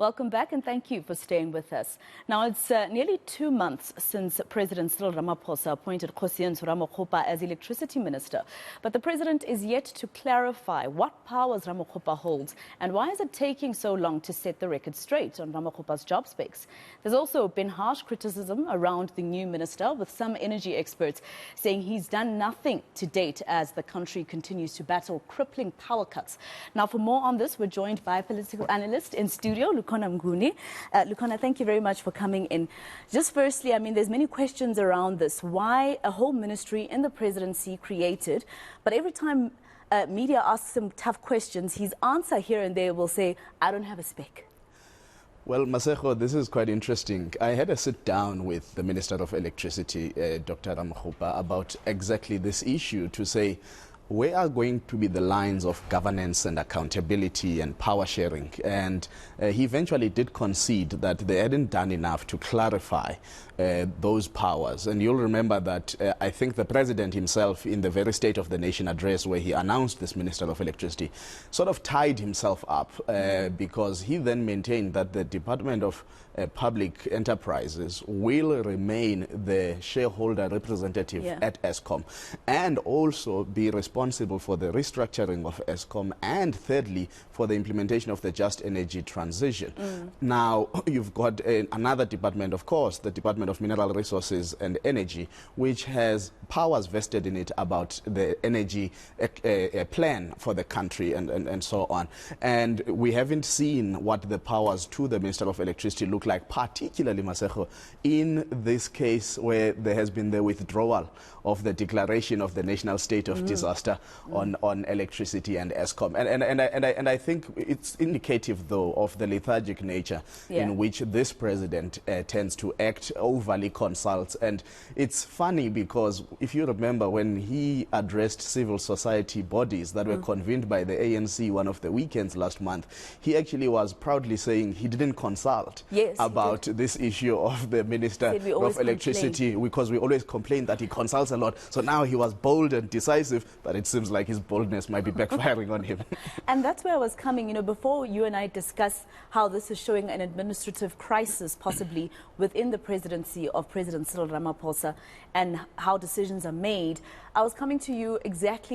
Welcome back and thank you for staying with us. Now, it's nearly 2 months since President Cyril Ramaphosa appointed Kgosientsho Ramokgopa as electricity minister. But the president is yet to clarify what powers Ramokgopa holds and why is it taking so long to set the record straight on Ramokgopa's job specs. There's also been harsh criticism around the new minister, with some energy experts saying he's done nothing to date as the country continues to battle crippling power cuts. Now, for more on this, we're joined by political analyst in studio, Lukhona Mnguni. Lukhona, thank you very much for coming in. Just firstly, there's many questions around this. Why a whole ministry in the presidency created, but every time media asks him tough questions, his answer here and there will say, I don't have a spec. Well, Masego, this is quite interesting. I had a sit down with the Minister of Electricity, Dr. Ramokgopa, about exactly this issue to say, where are going to be the lines of governance and accountability and power sharing? And he eventually did concede that they hadn't done enough to clarify those powers. And you'll remember that I think the president himself, in the very State of the Nation address where he announced this Minister of Electricity, sort of tied himself up because he then maintained that the Department of Public Enterprises will remain the shareholder representative at Eskom and also be responsible for the restructuring of Eskom and thirdly for the implementation of the just energy transition. Now you've got another department, of course, the Department of Mineral Resources and Energy, which has powers vested in it about the energy plan for the country and so on. And we haven't seen what the powers to the Minister of Electricity look like, particularly, Masego, in this case where there has been the withdrawal of the declaration of the national state of disaster on electricity and Eskom. And I think it's indicative, though, of the lethargic nature in which this president tends to act, overly consults. And it's funny because if you remember when he addressed civil society bodies that were convened by the ANC one of the weekends last month, he actually was proudly saying he didn't consult about this issue of the Minister of Electricity because we always complain that he consults a lot. So now he was bold and decisive, but it seems like his boldness might be backfiring on him. And that's where I was coming, before you and I discuss how this is showing an administrative crisis possibly within the presidency of President Cyril Ramaphosa and how decisions are made, I was coming to you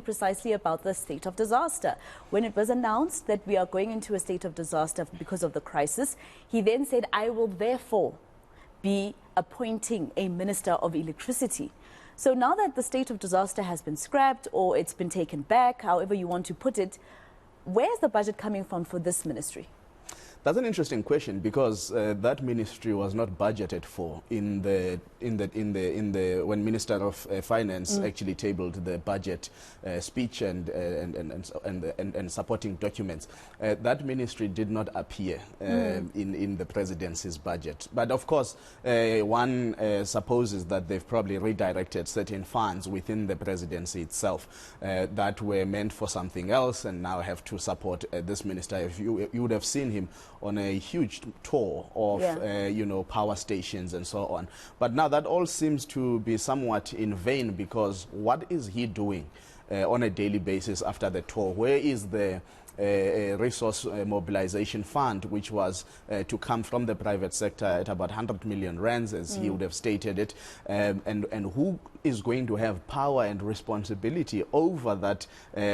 precisely about the state of disaster. When it was announced that we are going into a state of disaster because of the crisis, he then said, I will therefore be appointing a Minister of Electricity. So now that the state of disaster has been scrapped or it's been taken back, however you want to put it, where's the budget coming from for this ministry? That's an interesting question because that ministry was not budgeted for when Minister of Finance actually tabled the budget speech and supporting documents. That ministry did not appear in the presidency's budget. But of course, one supposes that they've probably redirected certain funds within the presidency itself that were meant for something else and now have to support this minister. If you would have seen him on a huge tour of power stations and so on. But now that all seems to be somewhat in vain because what is he doing on a daily basis after the tour? Where is the resource mobilization fund, which was to come from the private sector at about 100 million rands, as he would have stated it, and who is going to have power and responsibility over that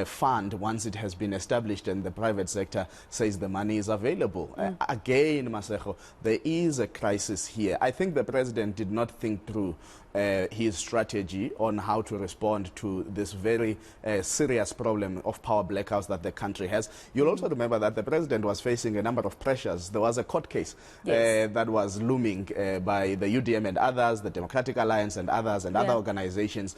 fund once it has been established and the private sector says the money is available? Again, Masego, there is a crisis here. I think the president did not think through his strategy on how to respond to this very serious problem of power blackouts that the country has. You'll also remember that the president was facing a number of pressures. There was a court case that was looming by the UDM and others, the Democratic Alliance and others and other organizations,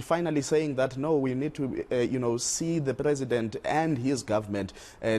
finally saying that no, we need to see the president and his government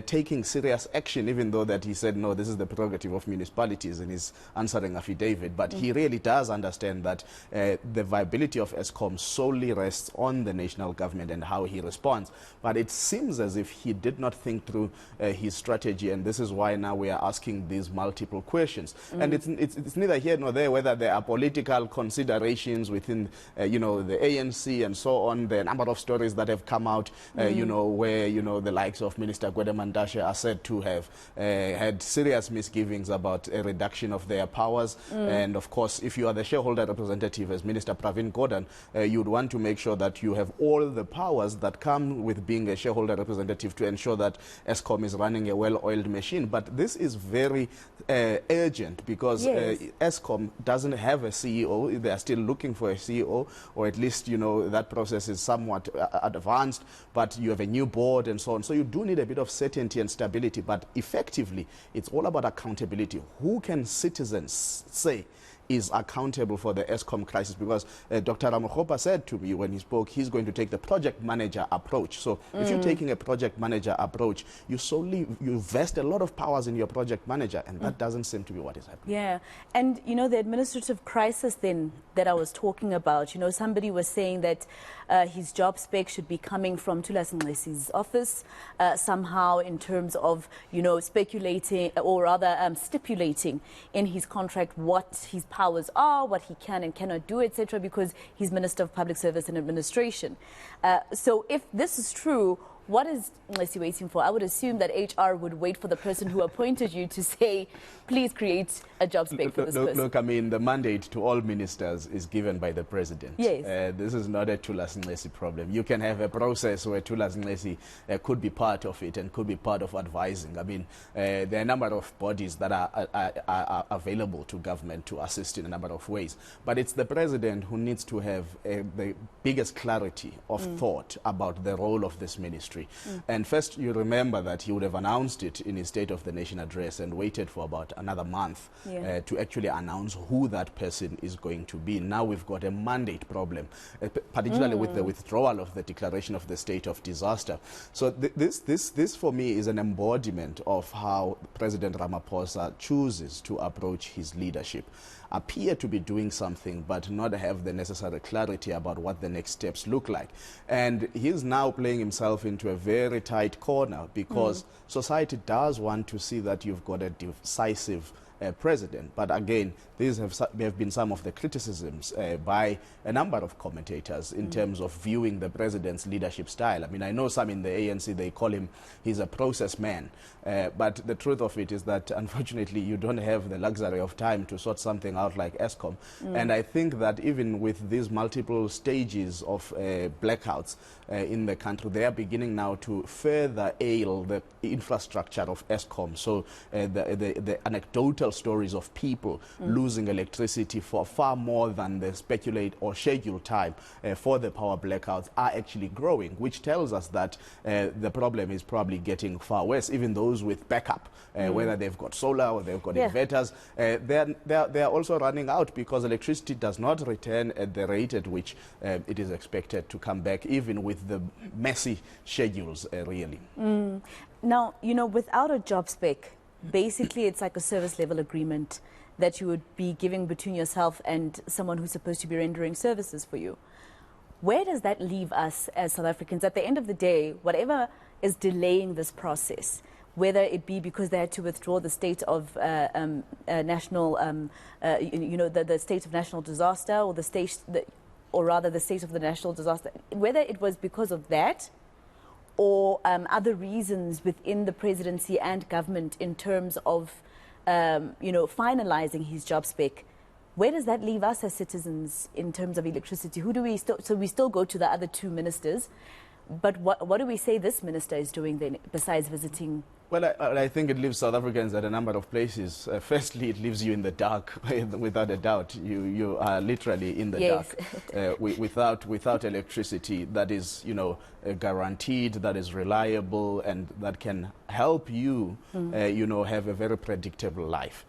taking serious action, even though that he said, no, this is the prerogative of municipalities in his answering affidavit. But he really does understand that the viability of Eskom solely rests on the national government and how he responds. But it seems as if he did not think through his strategy, and this is why now we are asking these multiple questions. And it's neither here nor there whether there are political considerations within, the ANC and so on. The number of stories that have come out, where, the likes of Minister Gwede Mantashe are said to have had serious misgivings about a reduction of their powers. And of course, if you are the shareholder representative as Minister Pravin Gordhan, you'd want to make sure that you have all the powers that come with being a shareholder representative to ensure that Eskom is running a well-oiled machine. But this is very urgent because Eskom doesn't have a CEO. They are still looking for a CEO, or at least, that process is somewhat advanced, but you have a new board and so on. So you do need a bit of certainty and stability, but effectively, it's all about accountability. Who can citizens say is accountable for the Eskom crisis? Because Dr. Ramokgopa said to me when he spoke, he's going to take the project manager approach. So if you're taking a project manager approach, you vest a lot of powers in your project manager, and that doesn't seem to be what is happening. Yeah, and the administrative crisis then that I was talking about, somebody was saying that his job spec should be coming from Thulas Nxesi's office somehow, in terms of, speculating, or rather stipulating in his contract what his powers are, what he can and cannot do, etc., because he's Minister of Public Service and Administration. So if this is true, what is Nxesi waiting for? I would assume that HR would wait for the person who appointed you to say, please create a job spec for this person. Look, I mean, the mandate to all ministers is given by the president. Yes. This is not a Thulas Nxesi problem. You can have a process where Thulas Nxesi could be part of it and could be part of advising. I mean, there are a number of bodies that are available to government to assist in a number of ways. But it's the president who needs to have the biggest clarity of thought about the role of this ministry. And first, you remember that he would have announced it in his State of the Nation address and waited for about another month to actually announce who that person is going to be. Now we've got a mandate problem, particularly with the withdrawal of the declaration of the state of disaster. So this for me is an embodiment of how President Ramaphosa chooses to approach his leadership. Appear to be doing something but not have the necessary clarity about what the next steps look like. And he's now playing himself into a very tight corner because society does want to see that you've got a decisive president. But again, these have been some of the criticisms by a number of commentators in terms of viewing the president's leadership style. I mean, I know some in the ANC, they call him, he's a process man. But the truth of it is that, unfortunately, you don't have the luxury of time to sort something out like Eskom. And I think that even with these multiple stages of blackouts in the country, they are beginning now to further ail the infrastructure of Eskom. So the anecdotal stories of people losing electricity for far more than the speculate or scheduled time for the power blackouts are actually growing, which tells us that the problem is probably getting far worse. Even those with backup, whether they've got solar or they've got inverters, they are also running out because electricity does not return at the rate at which it is expected to come back, even with the messy schedules, really. Now, without a job spec, basically it's like a service level agreement that you would be giving between yourself and someone who's supposed to be rendering services for you. Where does that leave us as South Africans? At the end of the day, whatever is delaying this process, whether it be because they had to withdraw the state of national, the state of national disaster, or the state of the national disaster, whether it was because of that or other reasons within the presidency and government in terms of, finalizing his job spec, where does that leave us as citizens in terms of electricity? Who do we so we still go to the other two ministers, but what do we say this minister is doing then besides visiting? Well, I think it leaves South Africans at a number of places. Firstly, it leaves you in the dark, without a doubt. You are literally in the dark without electricity that is, guaranteed, that is reliable, and that can help you, have a very predictable life.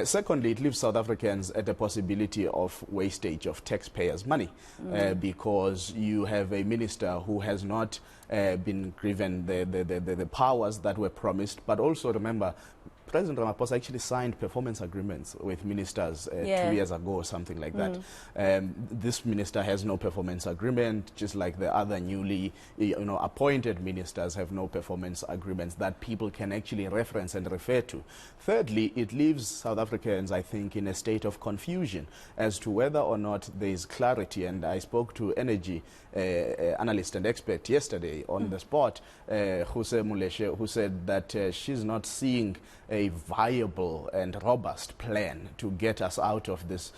Secondly, it leaves South Africans at the possibility of wastage of taxpayers' money because you have a minister who has not been given the powers that were promised. But also remember, President Ramaphosa actually signed performance agreements with ministers 2 years ago or something like that. This minister has no performance agreement, just like the other newly appointed ministers have no performance agreements that people can actually reference and refer to. Thirdly, it leaves South Africans, I think, in a state of confusion as to whether or not there is clarity. And I spoke to energy analyst and expert yesterday on the spot, who said that she's not seeing a viable and robust plan to get us out of this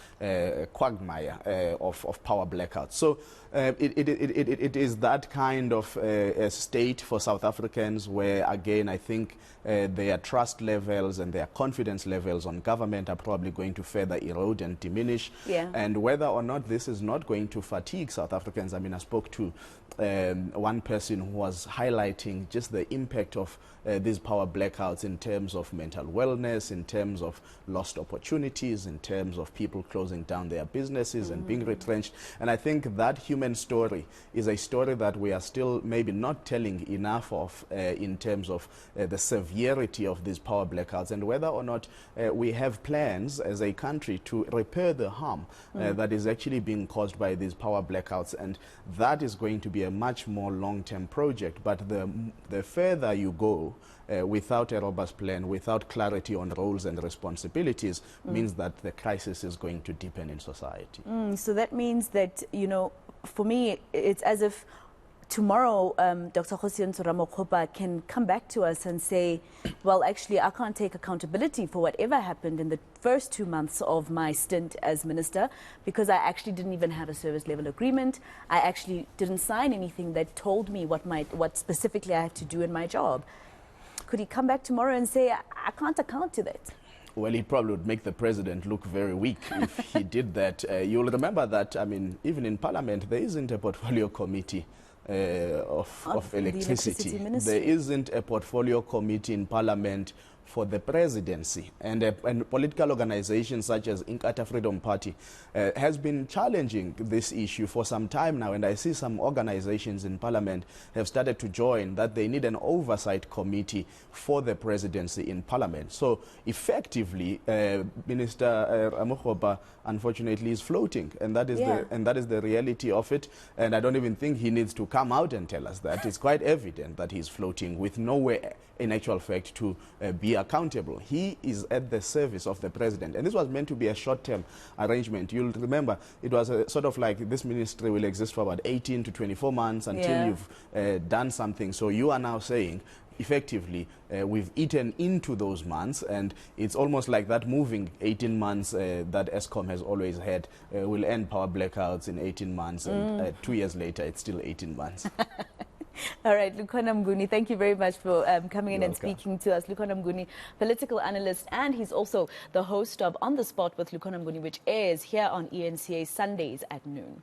quagmire of power blackouts. So it is that kind of a state for South Africans where, again, I think their trust levels and their confidence levels on government are probably going to further erode and diminish. And whether or not this is not going to fatigue South Africans, I mean, I spoke to one person who was highlighting just the impact of these power blackouts in terms of mental wellness, in terms of lost opportunities, in terms of people closing down their businesses and being retrenched. And I think that human story is a story that we are still maybe not telling enough of in terms of the severity of these power blackouts, and whether or not we have plans as a country to repair the harm that is actually being caused by these power blackouts. And that is going to be a much more long-term project. But the further you go without a robust plan, without clarity on roles and responsibilities, means that the crisis is going to deepen in society. So that means that, for me, it's as if tomorrow Dr. Kgosientsho Ramokgopa can come back to us and say, well, actually, I can't take accountability for whatever happened in the first 2 months of my stint as minister, because I actually didn't even have a service level agreement. I actually didn't sign anything that told me what specifically I had to do in my job. Could he come back tomorrow and say, I can't account to that? Well, he probably would make the president look very weak if he did that. You'll remember that, I mean, even in Parliament, there isn't a portfolio committee of electricity. There isn't a portfolio committee in Parliament for the presidency, and political organizations such as eNCA Freedom Party has been challenging this issue for some time now, and I see some organizations in Parliament have started to join that they need an oversight committee for the presidency in Parliament. So effectively, Minister Ramokgopa unfortunately is floating, and that is the reality of it. And I don't even think he needs to come out and tell us that. It's quite evident that he's floating with nowhere in actual fact to be accountable. He is at the service of the president, and this was meant to be a short-term arrangement. You'll remember it was sort of like this ministry will exist for about 18 to 24 months until you've done something. So you are now saying, effectively, we've eaten into those months, and it's almost like that moving 18 months that ESCOM has always had will end power blackouts in 18 months, and 2 years later it's still 18 months. All right, Lukhona Mnguni, thank you very much for coming in and speaking to us. Lukhona Mnguni, political analyst, and he's also the host of On the Spot with Lukhona Mnguni, which airs here on eNCA Sundays at noon.